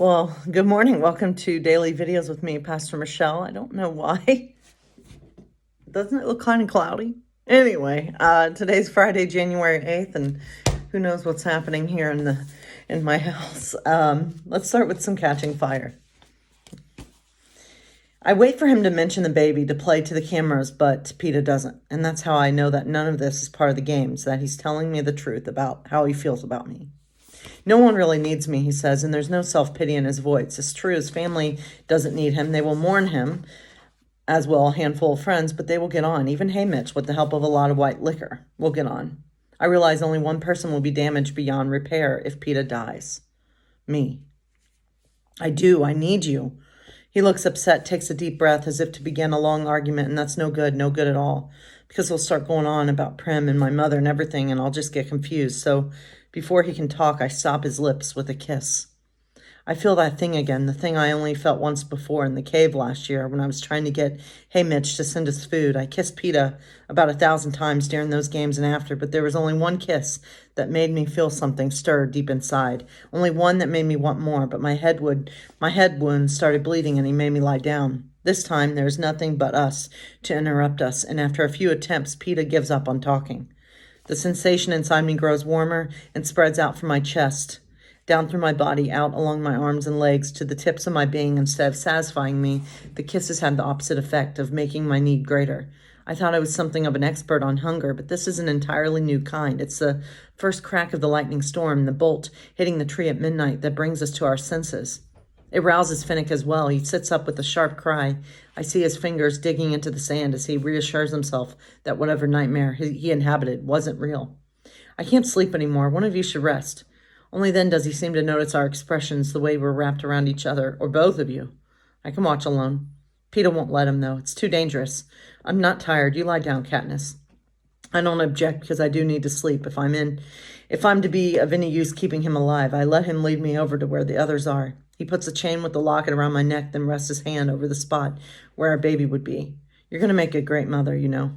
Well, good morning. Welcome to Daily Videos with me, Pastor Michelle. I don't know why. Doesn't it look kind of cloudy? Anyway, today's Friday, January 8th, and who knows what's happening here in my house. Let's start with some catching fire. I wait for him to mention the baby to play to the cameras, but PETA doesn't. And that's how I know that none of this is part of the games, that he's telling me the truth about how he feels about me. No one really needs me, he says, and there's no self-pity in his voice. It's true, his family doesn't need him. They will mourn him, as will a handful of friends, but they will get on. Even Hey Mitch, with the help of a lot of white liquor, will get on. I realize only one person will be damaged beyond repair if PETA dies. Me. I need you. He looks upset, takes a deep breath as if to begin a long argument, and that's no good at all. Because he'll start going on about Prim and my mother and everything, and I'll just get confused. So before he can talk, I stop his lips with a kiss. I feel that thing again, the thing I only felt once before in the cave last year when I was trying to get Hey Mitch to send us food. I kissed PETA about 1,000 times during those games and after, but there was only one kiss that made me feel something stir deep inside. Only one that made me want more, but my head wound started bleeding and he made me lie down. This time, there's nothing but us to interrupt us, and after a few attempts, PETA gives up on talking. The sensation inside me grows warmer and spreads out from my chest, down through my body, out along my arms and legs to the tips of my being. Instead of satisfying me, the kisses had the opposite effect of making my need greater. I thought I was something of an expert on hunger, but this is an entirely new kind. It's the first crack of the lightning storm, the bolt hitting the tree at midnight that brings us to our senses. It rouses Finnick as well. He sits up with a sharp cry. I see his fingers digging into the sand as he reassures himself that whatever nightmare he inhabited wasn't real. I can't sleep anymore. One of you should rest. Only then does he seem to notice our expressions, the way we're wrapped around each other, or both of you. I can watch alone. PETA won't let him, though. It's too dangerous. I'm not tired. You lie down, Katniss. I don't object because I do need to sleep. If I'm to be of any use keeping him alive, I let him lead me over to where the others are. He puts a chain with the locket around my neck, then rests his hand over the spot where our baby would be. You're going to make a great mother, you know.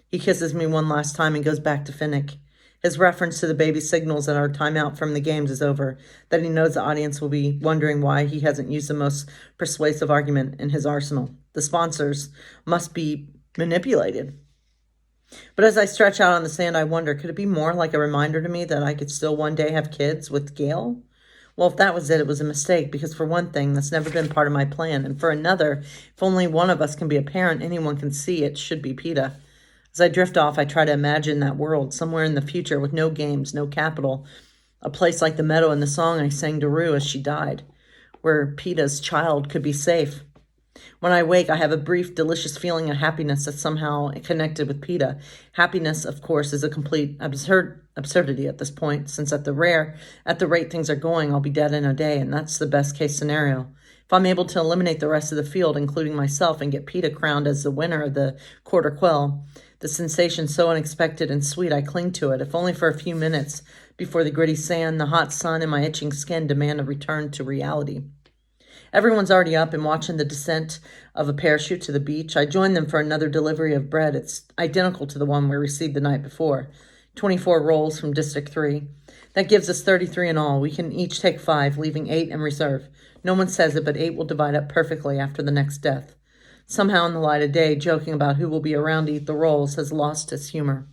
He kisses me one last time and goes back to Finnick. His reference to the baby signals that our timeout from the games is over, that he knows the audience will be wondering why he hasn't used the most persuasive argument in his arsenal. The sponsors must be manipulated. But as I stretch out on the sand, I wonder, could it be more like a reminder to me that I could still one day have kids with Gail? Well, if that was it was a mistake, because for one thing, that's never been part of my plan. And for another, if only one of us can be a parent anyone can see, it should be PETA. As I drift off, I try to imagine that world, somewhere in the future with no games, no capital, a place like the meadow in the song I sang to Rue as she died, where PETA's child could be safe. When I wake, I have a brief, delicious feeling of happiness that's somehow connected with PETA. Happiness, of course, is a complete absurdity at this point, since at the rate things are going, I'll be dead in a day, and that's the best case scenario. If I'm able to eliminate the rest of the field, including myself, and get PETA crowned as the winner of the quarter quell, the sensation so unexpected and sweet, I cling to it, if only for a few minutes, before the gritty sand, the hot sun, and my itching skin demand a return to reality. Everyone's already up and watching the descent of a parachute to the beach. I join them for another delivery of bread. It's identical to the one we received the night before. 24 rolls from District 3. That gives us 33 in all. We can each take 5, leaving 8 in reserve. No one says it, but 8 will divide up perfectly after the next death. Somehow in the light of day, joking about who will be around to eat the rolls has lost its humor.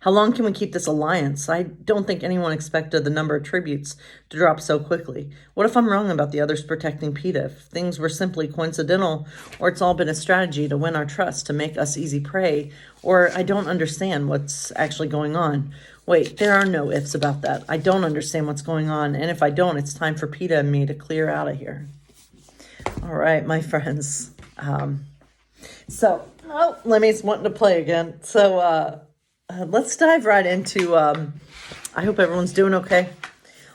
How long can we keep this alliance? I don't think anyone expected the number of tributes to drop so quickly. What if I'm wrong about the others protecting PETA? If things were simply coincidental, or it's all been a strategy to win our trust, to make us easy prey, or I don't understand what's actually going on. Wait, there are no ifs about that. I don't understand what's going on, and if I don't, it's time for PETA and me to clear out of here. All right, my friends. Lemmy's wanting to play again. Let's dive right into, I hope everyone's doing okay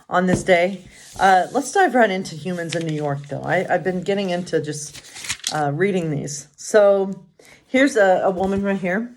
on this day. Let's dive right into Humans in New York, though. I've been getting into just reading these. So here's a woman right here.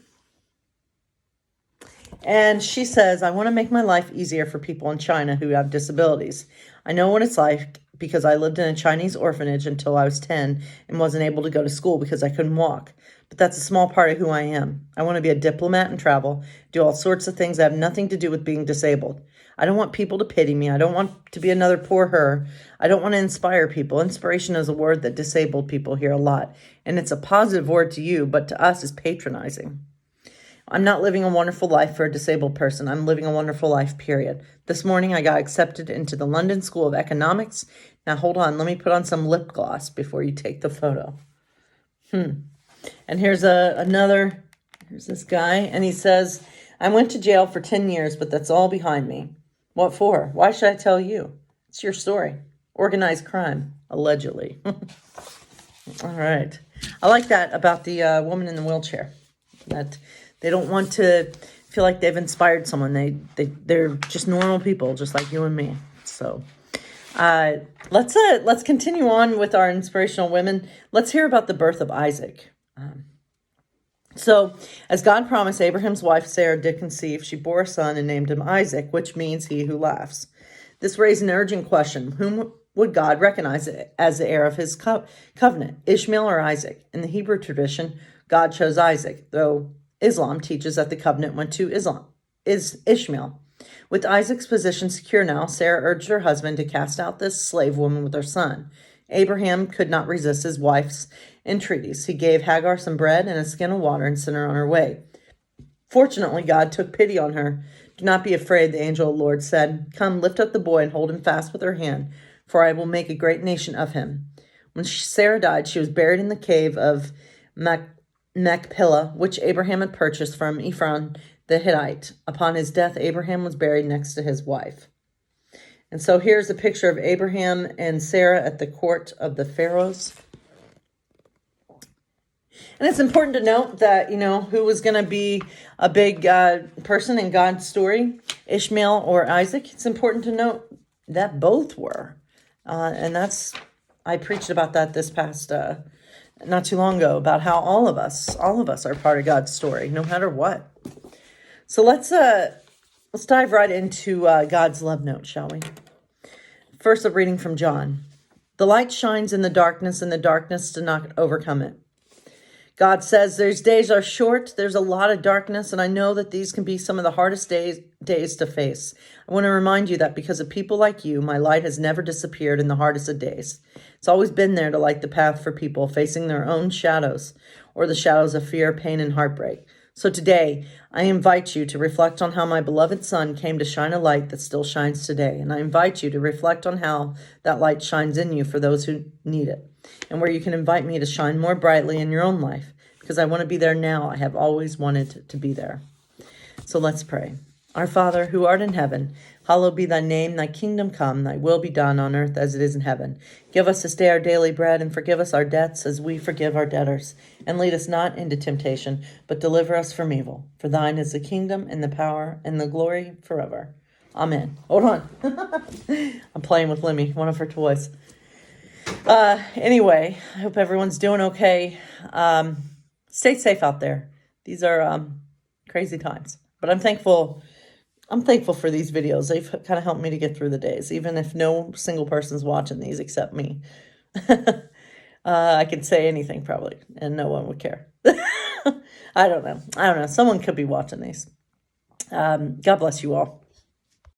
And she says, I want to make my life easier for people in China who have disabilities. I know what it's like because I lived in a Chinese orphanage until I was 10 and wasn't able to go to school because I couldn't walk. But that's a small part of who I am. I want to be a diplomat and travel, do all sorts of things that have nothing to do with being disabled. I don't want people to pity me. I don't want to be another poor her. I don't want to inspire people. Inspiration is a word that disabled people hear a lot, and it's a positive word to you, but to us is patronizing. I'm not living a wonderful life for a disabled person. I'm living a wonderful life, period. This morning I got accepted into the London School of Economics. Now hold on, let me put on some lip gloss before you take the photo. And here's here's this guy, and he says, I went to jail for 10 years, but that's all behind me. What for? Why should I tell you? It's your story. Organized crime, allegedly. All right. I like that about the woman in the wheelchair, that they don't want to feel like they've inspired someone. They're just normal people, just like you and me. So let's continue on with our inspirational women. Let's hear about the birth of Isaac. So, as God promised, Abraham's wife Sarah did conceive. She bore a son and named him Isaac, which means he who laughs. This raised an urgent question. Whom would God recognize as the heir of his covenant, Ishmael or Isaac? In the Hebrew tradition, God chose Isaac, though Islam teaches that the covenant went to Ishmael. With Isaac's position secure now, Sarah urged her husband to cast out this slave woman with her son. Abraham could not resist his wife's entreaties. He gave Hagar some bread and a skin of water and sent her on her way. Fortunately, God took pity on her. Do not be afraid, the angel of the Lord said. Come, lift up the boy and hold him fast with her hand, for I will make a great nation of him. When Sarah died, she was buried in the cave of Machpelah, which Abraham had purchased from Ephron the Hittite. Upon his death, Abraham was buried next to his wife. And so here's a picture of Abraham and Sarah at the court of the pharaohs. And it's important to note that, who was going to be a big person in God's story, Ishmael or Isaac. It's important to note that both were. And I preached about that this past, not too long ago, about how all of us are part of God's story, no matter what. So let's dive right into God's love note, shall we? First, a reading from John. The light shines in the darkness, and the darkness did not overcome it. God says, there's days are short, there's a lot of darkness, and I know that these can be some of the hardest days to face. I want to remind you that because of people like you, my light has never disappeared in the hardest of days. It's always been there to light the path for people facing their own shadows, or the shadows of fear, pain, and heartbreak. So today, I invite you to reflect on how my beloved Son came to shine a light that still shines today. And I invite you to reflect on how that light shines in you for those who need it, and where you can invite me to shine more brightly in your own life, because I want to be there now. I have always wanted to be there. So let's pray. Our Father, who art in heaven, hallowed be thy name, thy kingdom come, thy will be done on earth as it is in heaven. Give us this day our daily bread, and forgive us our debts as we forgive our debtors. And lead us not into temptation, but deliver us from evil. For thine is the kingdom, and the power, and the glory forever. Amen. Hold on. I'm playing with Lemmy, one of her toys. Anyway, I hope everyone's doing okay. Stay safe out there. These are crazy times. But I'm thankful for these videos. They've kind of helped me to get through the days, even if no single person's watching these except me. I could say anything probably, and no one would care. I don't know. Someone could be watching these. God bless you all.